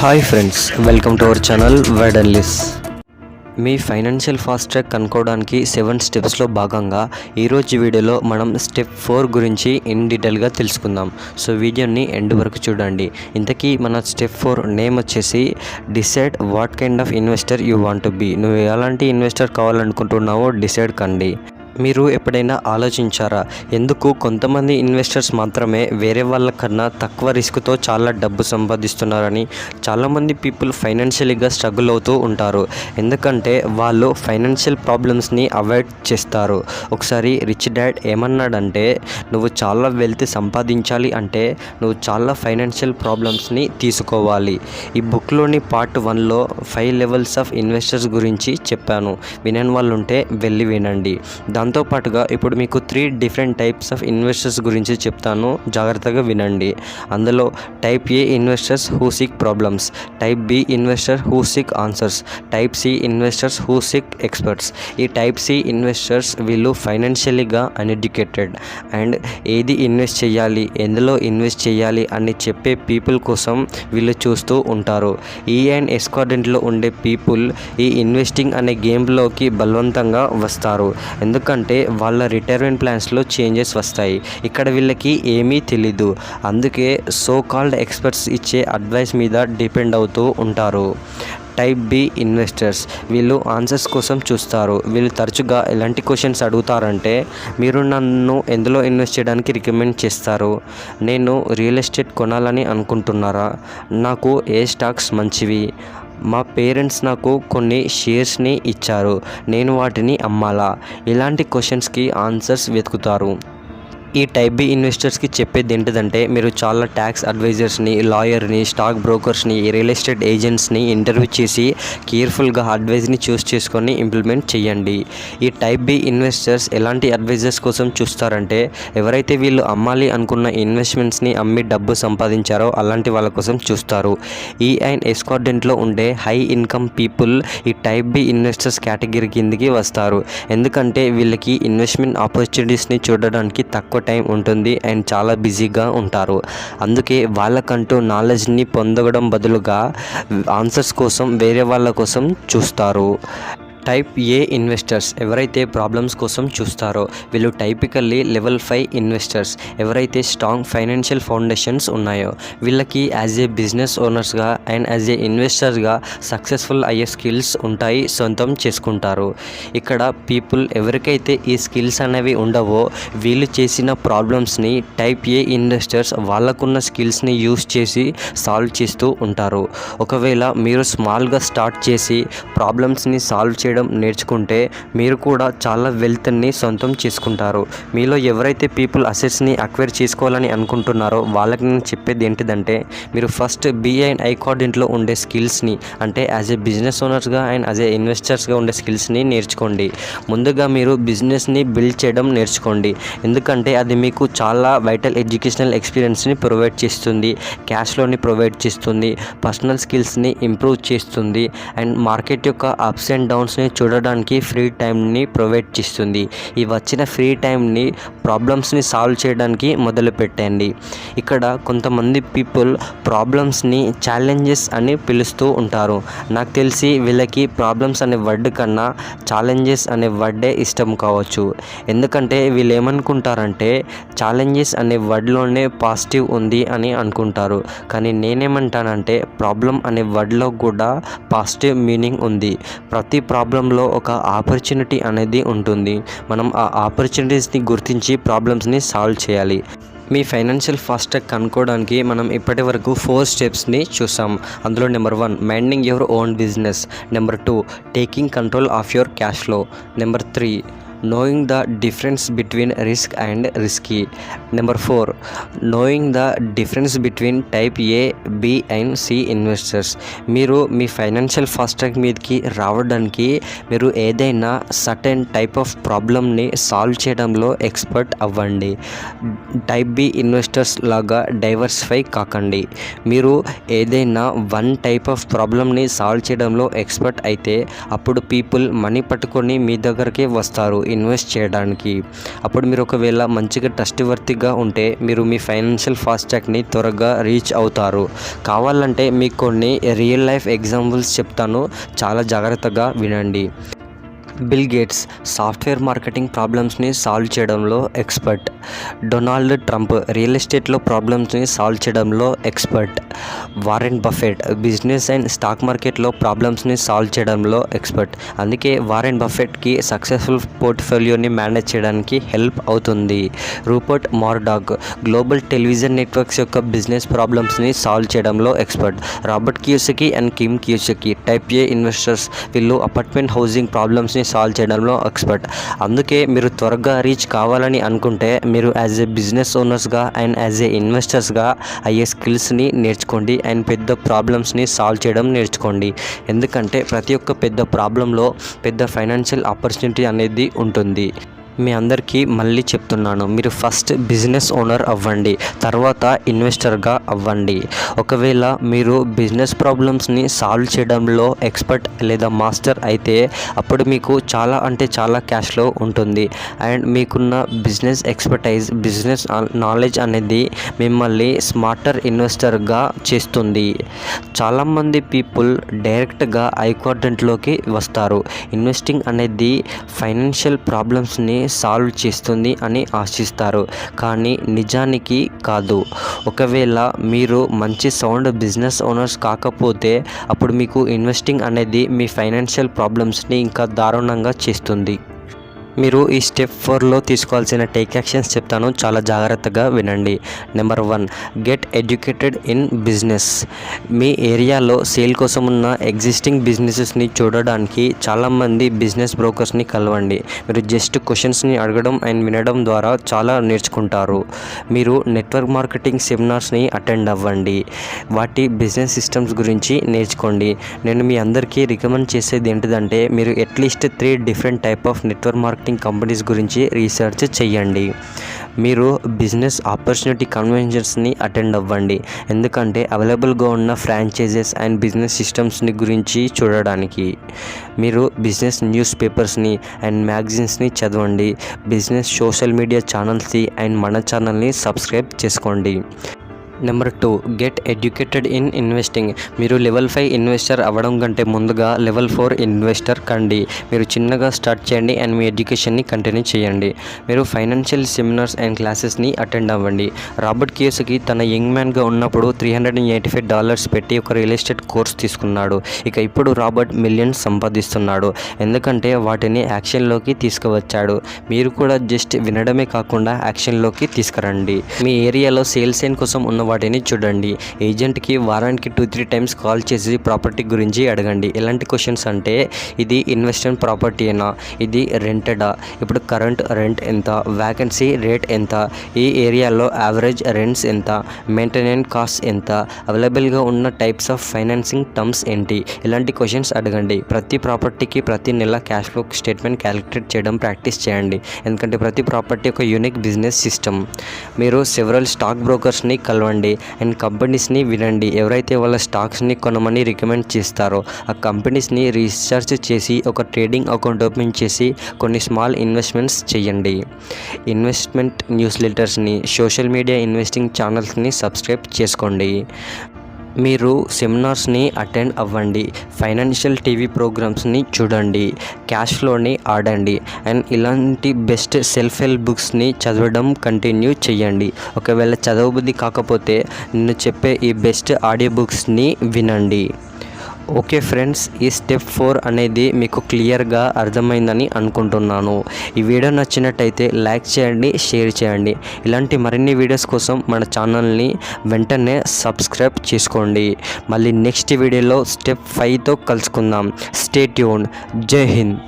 Hi friends, welcome to our channel wide and lis. మీ financial fast track కనుక్కోవడానికి 7 స్టెప్స్లో భాగంగా ఈరోజు వీడియోలో మనం స్టెప్ 4 గురించి ఇన్ డీటెయిల్గా తెలుసుకుందాం. సో వీడియోని ఎండ్ వరకు చూడండి. ఇంతకీ మన స్టెప్ 4 నేమ్ వచ్చేసి decide what kind of investor you want to be. నువ్వు ఎలాంటి ఇన్వెస్టర్ కావాలనుకుంటున్నావో డిసైడ్ కండి. మీరు ఎప్పుడైనా ఆలోచించారా, ఎందుకు కొంతమంది ఇన్వెస్టర్స్ మాత్రమే వేరే వాళ్ళకన్నా తక్కువ రిస్క్తో చాలా డబ్బు సంపాదిస్తున్నారని? చాలామంది పీపుల్ ఫైనాన్షియల్గా స్ట్రగుల్ అవుతూ ఉంటారు, ఎందుకంటే వాళ్ళు ఫైనాన్షియల్ ప్రాబ్లమ్స్ని అవాయిడ్ చేస్తారు. ఒకసారి రిచ్ డాడ్ ఏమన్నాడంటే, నువ్వు చాలా వెల్త్ సంపాదించాలి అంటే నువ్వు చాలా ఫైనాన్షియల్ ప్రాబ్లమ్స్ని తీసుకోవాలి. ఈ బుక్లోని పార్ట్ 1లో 5 లెవెల్స్ ఆఫ్ ఇన్వెస్టర్స్ గురించి చెప్పాను. వినని వాళ్ళు ఉంటే వెళ్ళి వినండి. దాంతోపాటుగా ఇప్పుడు మీకు 3 డిఫరెంట్ టైప్స్ ఆఫ్ ఇన్వెస్టర్స్ గురించి చెప్తాను, జాగ్రత్తగా వినండి. అందులో type A investors who seek problems, type B investor who seek answers, type C investors who seek experts. ఈ టైప్ సి ఇన్వెస్టర్స్ వీళ్ళు ఫైనాన్షియల్గా అన్ఎడ్యుకేటెడ్ అండ్ ఏది ఇన్వెస్ట్ చేయాలి, ఎందులో ఇన్వెస్ట్ చేయాలి అని చెప్పే పీపుల్ కోసం వీళ్ళు చూస్తూ ఉంటారు. ఈ అండ్ ఎస్కార్డెంట్లో ఉండే పీపుల్ ఈ ఇన్వెస్టింగ్ అనే గేమ్లోకి బలవంతంగా వస్తారు, ఎందుకంటే వాళ్ళ రిటైర్మెంట్ ప్లాన్స్లో చేంజెస్ వస్తాయి. ఇక్కడ వీళ్ళకి ఏమీ తెలీదు, అందుకే సో కాల్డ్ ఎక్స్పర్ట్స్ ఇచ్చే అడ్వైస్ మీద డిపెండ్ అవుతూ ఉంటారు. టైప్ బి ఇన్వెస్టర్స్ వీళ్ళు ఆన్సర్స్ కోసం చూస్తారు. వీళ్ళు తరచుగా ఎలాంటి క్వశ్చన్స్ అడుగుతారంటే, మీరు నన్ను ఎందులో ఇన్వెస్ట్ చేయడానికి రికమెండ్ చేస్తారు? నేను రియల్ ఎస్టేట్ కొనాలని అనుకుంటున్నారా? నాకు ఏ స్టాక్స్ మంచివి? మా పేరెంట్స్ నాకు కొన్ని షేర్స్ని ఇచ్చారు, నేను వాటిని అమ్మాలా? ఇలాంటి క్వశ్చన్స్కి ఆన్సర్స్ వెతుకుతారు. ఈ టైప్ బి ఇన్వెస్టర్స్కి చెప్పేది ఏంటిదంటే, మీరు చాలా ట్యాక్స్ అడ్వైజర్స్ని, లాయర్ని, స్టాక్ బ్రోకర్స్ని, రియల్ ఎస్టేట్ ఏజెంట్స్ని ఇంటర్వ్యూ చేసి కేర్ఫుల్గా అడ్వైజ్ని చూస్ చేసుకొని ఇంప్లిమెంట్ చేయండి. ఈ టైప్ బి ఇన్వెస్టర్స్ ఎలాంటి అడ్వైజర్స్ కోసం చూస్తారంటే, ఎవరైతే వీళ్ళు అమ్మాలి అనుకున్న ఇన్వెస్ట్మెంట్స్ని అమ్మి డబ్బు సంపాదించారో అలాంటి వాళ్ళ కోసం చూస్తారు. ఈ అండ్ ఎస్కార్డెంట్లో ఉండే హై ఇన్కమ్ పీపుల్ ఈ టైప్ బి ఇన్వెస్టర్స్ కేటగిరీ కిందికి వస్తారు, ఎందుకంటే వీళ్ళకి ఇన్వెస్ట్మెంట్ ఆపర్చునిటీస్ని చూడడానికి తక్కువ టైం ఉంటుంది అండ్ చాలా బిజీగా ఉంటారు. అందుకే వాళ్ళకంటూ నాలెడ్జ్ని పొందడం బదులుగా ఆన్సర్స్ కోసం వేరే వాళ్ళ కోసం చూస్తారు. టైప్ ఏ ఇన్వెస్టర్స్ ఎవరైతే ప్రాబ్లమ్స్ కోసం చూస్తారో వీళ్ళు టైపికల్లీ లెవెల్ 5 ఇన్వెస్టర్స్. ఎవరైతే స్ట్రాంగ్ ఫైనాన్షియల్ ఫౌండేషన్స్ ఉన్నాయో వీళ్ళకి యాజ్ ఏ బిజినెస్ ఓనర్స్గా అండ్ యాజ్ ఏ ఇన్వెస్టర్స్గా సక్సెస్ఫుల్ అయ్యే స్కిల్స్ ఉంటాయి, సొంతం చేసుకుంటారు. ఇక్కడ పీపుల్ ఎవరికైతే ఈ స్కిల్స్ అనేవి ఉండవో వీళ్ళు చేసిన ప్రాబ్లమ్స్ని టైప్ ఏ ఇన్వెస్టర్స్ వాళ్ళకున్న స్కిల్స్ని యూస్ చేసి సాల్వ్ చేస్తూ ఉంటారు. ఒకవేళ మీరు స్మాల్గా స్టార్ట్ చేసి ప్రాబ్లమ్స్ని సాల్వ్ చేయడం నేర్చుకుంటే మీరు కూడా చాలా వెల్త్ని సొంతం చేసుకుంటారు. మీలో ఎవరైతే పీపుల్ అసెట్స్ని అక్వైర్ చేసుకోవాలని అనుకుంటున్నారో వాళ్ళకి నేను చెప్పేది ఏంటిదంటే, మీరు ఫస్ట్ బి అండ్ ఐ క్వాడ్రంట్లో ఉండే స్కిల్స్ని, అంటే యాజ్ ఏ బిజినెస్ ఓనర్స్గా అండ్ యాజ్ ఏ ఇన్వెస్టర్స్గా ఉండే స్కిల్స్ని నేర్చుకోండి. ముందుగా మీరు బిజినెస్ని బిల్డ్ చేయడం నేర్చుకోండి, ఎందుకంటే అది మీకు చాలా వైటల్ ఎడ్యుకేషనల్ ఎక్స్పీరియన్స్ని ప్రొవైడ్ చేస్తుంది, క్యాష్ ఫ్లోని ప్రొవైడ్ చేస్తుంది, పర్సనల్ స్కిల్స్ని ఇంప్రూవ్ చేస్తుంది అండ్ మార్కెట్ యొక్క అప్స్ అండ్ డౌన్స్ని చూడడానికి ఫ్రీ టైంని ప్రొవైడ్ చేస్తుంది. ఈ వచ్చిన ఫ్రీ టైంని ప్రాబ్లమ్స్ని సాల్వ్ చేయడానికి మొదలు పెట్టండి. ఇక్కడ కొంతమంది పీపుల్ ప్రాబ్లమ్స్ని ఛాలెంజెస్ అని పిలుస్తూ ఉంటారు. నాకు తెలిసి వీళ్ళకి ప్రాబ్లమ్స్ అనే వర్డ్ కన్నా ఛాలెంజెస్ అనే వర్డే ఇష్టం కావచ్చు, ఎందుకంటే వీళ్ళు ఏమనుకుంటారంటే ఛాలెంజెస్ అనే వర్డ్లోనే పాజిటివ్ ఉంది అని అనుకుంటారు. కానీ నేనేమంటానంటే ప్రాబ్లం అనే వర్డ్లో కూడా పాజిటివ్ మీనింగ్ ఉంది. ప్రతి ప్రాబ్లంలో ఒక ఆపర్చునిటీ అనేది ఉంటుంది. మనం ఆ ఆపర్చునిటీస్ని గుర్తించి ప్రాబ్లమ్స్ని సాల్వ్ చేయాలి. మీ ఫైనాన్షియల్ ఫాస్ట్ ట్రాక్ కనుక్కోవడానికి మనం ఇప్పటి వరకు 4 స్టెప్స్ని చూసాం. అందులో number 1 minding your own business, number 2 taking control of your cash flow, number 3 knowing the difference between risk and risky, number 4 knowing the difference between type A, B and C investors. మీరు మీ financial fast track మీదకి రావడానికి మీరు ఏదైనా certain type of ప్రాబ్లమ్ని solve చేయడంలో expert అవ్వండి. Type B investors లాగా diversify కాకండి. మీరు ఏదైనా వన్ టైప్ ఆఫ్ ప్రాబ్లమ్ని సాల్వ్ చేయడంలో ఎక్స్పర్ట్ అయితే అప్పుడు పీపుల్ మనీ పట్టుకొని మీ దగ్గరికి వస్తారు, ఇన్వెస్ట్ చేయడానికి. అప్పుడు మీరు ఒకవేళ మంచిగా ట్రస్ట్ వర్తీగా ఉంటే మీరు మీ ఫైనాన్షియల్ ఫాస్ట్ ట్రాక్ని త్వరగా రీచ్ అవుతారు. కావాలంటే మీకు కొన్ని రియల్ లైఫ్ ఎగ్జాంపుల్స్ చెప్తాను, చాలా జాగ్రత్తగా వినండి. బిల్ గేట్స్ సాఫ్ట్వేర్ మార్కెటింగ్ ప్రాబ్లమ్స్ని సాల్వ్ చేయడంలో ఎక్స్పర్ట్. డొనాల్డ్ ట్రంప్ రియల్ ఎస్టేట్లో ప్రాబ్లమ్స్ని సాల్వ్ చేయడంలో expert. Warren Buffett business and stock మార్కెట్లో ప్రాబ్లమ్స్ని సాల్వ్ చేయడంలో ఎక్స్పర్ట్. అందుకే వారెన్ బఫెట్కి సక్సెస్ఫుల్ పోర్ట్ఫోలియోని మేనేజ్ చేయడానికి హెల్ప్ అవుతుంది. రూపర్ట్ మర్డాక్ గ్లోబల్ టెలివిజన్ నెట్వర్క్స్ యొక్క బిజినెస్ ప్రాబ్లమ్స్ని సాల్వ్ చేయడంలో expert. Robert Kiyosaki and Kim Kiyosaki type A investors, వీళ్ళు అపార్ట్మెంట్ హౌసింగ్ ప్రాబ్లమ్స్ని సాల్వ్ చేయడంలో ఎక్స్పర్ట్. అందుకే మీరు త్వరగా రీచ్ కావాలని అనుకుంటే మీరు యాజ్ ఏ బిజినెస్ ఓనర్స్గా అండ్ యాజ్ ఏ ఇన్వెస్టర్స్గా అయ్యే స్కిల్స్ని నేర్చుకోండి అండ్ పెద్ద ప్రాబ్లమ్స్ని సాల్వ్ చేయడం నేర్చుకోండి. ఎందుకంటే ప్రతి ఒక్క పెద్ద ప్రాబ్లంలో పెద్ద ఫైనాన్షియల్ ఆపర్చునిటీ అనేది ఉంటుంది. మీ అందరికీ మళ్ళీ చెప్తున్నాను, మీరు ఫస్ట్ బిజినెస్ ఓనర్ అవ్వండి, తర్వాత ఇన్వెస్టర్గా అవ్వండి. ఒకవేళ మీరు బిజినెస్ ప్రాబ్లమ్స్ని సాల్వ్ చేయడంలో ఎక్స్పర్ట్ లేదా మాస్టర్ అయితే అప్పుడు మీకు చాలా అంటే చాలా క్యాష్ ఫ్లో ఉంటుంది అండ్ మీకున్న బిజినెస్ ఎక్స్పర్టైజ్, బిజినెస్ నాలెడ్జ్ అనేది మిమ్మల్ని స్మార్టర్ ఇన్వెస్టర్గా చేస్తుంది. చాలామంది పీపుల్ డైరెక్ట్గా ఐ క్వాడ్రంట్లోకి వస్తారు. ఇన్వెస్టింగ్ అనేది ఫైనాన్షియల్ ప్రాబ్లమ్స్ని సాల్వ్ చేస్తుంది అని ఆశిస్తారు, కానీ నిజానికి కాదు. ఒకవేళ మీరు మంచి సౌండ్ బిజినెస్ ఓనర్స్ కాకపోతే అప్పుడు మీకు ఇన్వెస్టింగ్ అనేది మీ ఫైనాన్షియల్ ప్రాబ్లమ్స్ని ఇంకా దారుణంగా చేస్తుంది. మీరు ఈ స్టెప్ 4లో తీసుకోవాల్సిన టేక్ యాక్షన్స్ చెప్తాను, చాలా జాగ్రత్తగా వినండి. Number 1, get educated in business. మీ ఏరియాలో సేల్ కోసం ఉన్న ఎగ్జిస్టింగ్ బిజినెసెస్ని చూడడానికి చాలామంది బిజినెస్ బ్రోకర్స్ని కలవండి. మీరు జస్ట్ క్వశ్చన్స్ని అడగడం అండ్ వినడం ద్వారా చాలా నేర్చుకుంటారు. మీరు నెట్వర్క్ మార్కెటింగ్ సెమినార్స్ని అటెండ్ అవ్వండి, వాటి బిజినెస్ సిస్టమ్స్ గురించి నేర్చుకోండి. నేను మీ అందరికీ రికమెండ్ చేసేది ఏంటిదంటే మీరు at least 3 different type of network marketing companies గురించి రీసెర్చ్ చేయండి. మీరు బిజినెస్ ఆపర్చునిటీ కన్వెన్షన్స్ని అటెండ్ అవ్వండి, ఎందుకంటే అవైలబుల్గా ఉన్న ఫ్రాంచైజెస్ అండ్ బిజినెస్ సిస్టమ్స్ని గురించి చూడడానికి. మీరు బిజినెస్ న్యూస్ పేపర్స్ని అండ్ మ్యాగజైన్స్ని చదవండి. బిజినెస్ సోషల్ మీడియా ఛానల్స్ని అండ్ మన ఛానల్ని సబ్స్క్రైబ్ చేసుకోండి. Number 2, get educated in investing. మీరు లెవెల్ 5 ఇన్వెస్టర్ అవ్వడం కంటే ముందుగా లెవెల్ 4 ఇన్వెస్టర్ కండి. మీరు చిన్నగా స్టార్ట్ చేయండి అండ్ మీ ఎడ్యుకేషన్ని కంటిన్యూ చేయండి. మీరు ఫైనాన్షియల్ సెమినార్స్ అండ్ క్లాసెస్ని అటెండ్ అవ్వండి. రాబర్ట్ కియోసకి తన యంగ్ మ్యాన్గా ఉన్నప్పుడు $385 పెట్టి ఒక రియల్ ఎస్టేట్ కోర్స్ తీసుకున్నాడు. ఇక ఇప్పుడు రాబర్ట్ మిలియన్స్ సంపాదిస్తున్నాడు, ఎందుకంటే వాటిని యాక్షన్లోకి తీసుకువచ్చాడు. మీరు కూడా జస్ట్ వినడమే కాకుండా యాక్షన్లోకి తీసుకురండి. మీ ఏరియాలో సేల్స్ అండ్ కోసం ఉన్న వాటిని చూడండి. ఏజెంట్కి వారానికి 2-3 టైమ్స్ కాల్ చేసి ప్రాపర్టీ గురించి అడగండి. ఎలాంటి క్వశ్చన్స్ అంటే, ఇది ఇన్వెస్ట్మెంట్ ప్రాపర్టీనా, ఇది రెంటెడా, ఇప్పుడు కరెంట్ రెంట్ ఎంత, వ్యాకెన్సీ రేట్ ఎంత, ఈ ఏరియాలో యావరేజ్ రెంట్స్ ఎంత, మెయింటెనెన్స్ కాస్ట్ ఎంత, అవైలబుల్గా ఉన్న టైప్స్ ఆఫ్ ఫైనాన్సింగ్ టర్మ్స్ ఏంటి, ఇలాంటి క్వశ్చన్స్ అడగండి. ప్రతి ప్రాపర్టీకి ప్రతి నెల క్యాష్ ఫ్లో స్టేట్మెంట్ క్యాలిక్యులేట్ చేయడం ప్రాక్టీస్ చేయండి, ఎందుకంటే ప్రతి ప్రాపర్టీ ఒక యూనిక్ బిజినెస్ సిస్టమ్. మీరు సెవరల్ స్టాక్ బ్రోకర్స్ని కలవండి అండ్ కంపెనీస్ని వినండి. ఎవరైతే వాళ్ళ స్టాక్స్ని కొనమని రికమెండ్ చేస్తారో ఆ కంపెనీస్ని రీసెర్చ్ చేసి ఒక ట్రేడింగ్ అకౌంట్ ఓపెన్ చేసి కొన్ని స్మాల్ ఇన్వెస్ట్మెంట్స్ చేయండి. ఇన్వెస్ట్మెంట్ న్యూస్ లెటర్స్ని, సోషల్ మీడియా ఇన్వెస్టింగ్ ఛానల్స్ని సబ్స్క్రైబ్ చేసుకోండి. మీరు సెమినార్స్ని అటెండ్ అవ్వండి, ఫైనాన్షియల్ టీవీ ప్రోగ్రామ్స్ని చూడండి, క్యాష్ ఫ్లోని ఆడండి అండ్ ఇలాంటి బెస్ట్ సెల్ఫ్ హెల్ప్ బుక్స్ని చదవడం కంటిన్యూ చేయండి. ఒకవేళ చదవబుద్ధి కాకపోతే నేను చెప్పే ఈ బెస్ట్ ఆడియో బుక్స్ని వినండి. ఓకే ఫ్రెండ్స్, ఈ స్టెప్ 4 అనేది మీకు క్లియర్గా అర్థమైందని అనుకుంటున్నాను. ఈ వీడియో నచ్చినట్టయితే లైక్ చేయండి, షేర్ చేయండి. ఇలాంటి మరిన్ని వీడియోస్ కోసం మన ఛానల్ని వెంటనే సబ్స్క్రైబ్ చేసుకోండి. మళ్ళీ నెక్స్ట్ వీడియోలో స్టెప్ 5తో కలుసుకుందాం. Stay tuned. జై హింద్.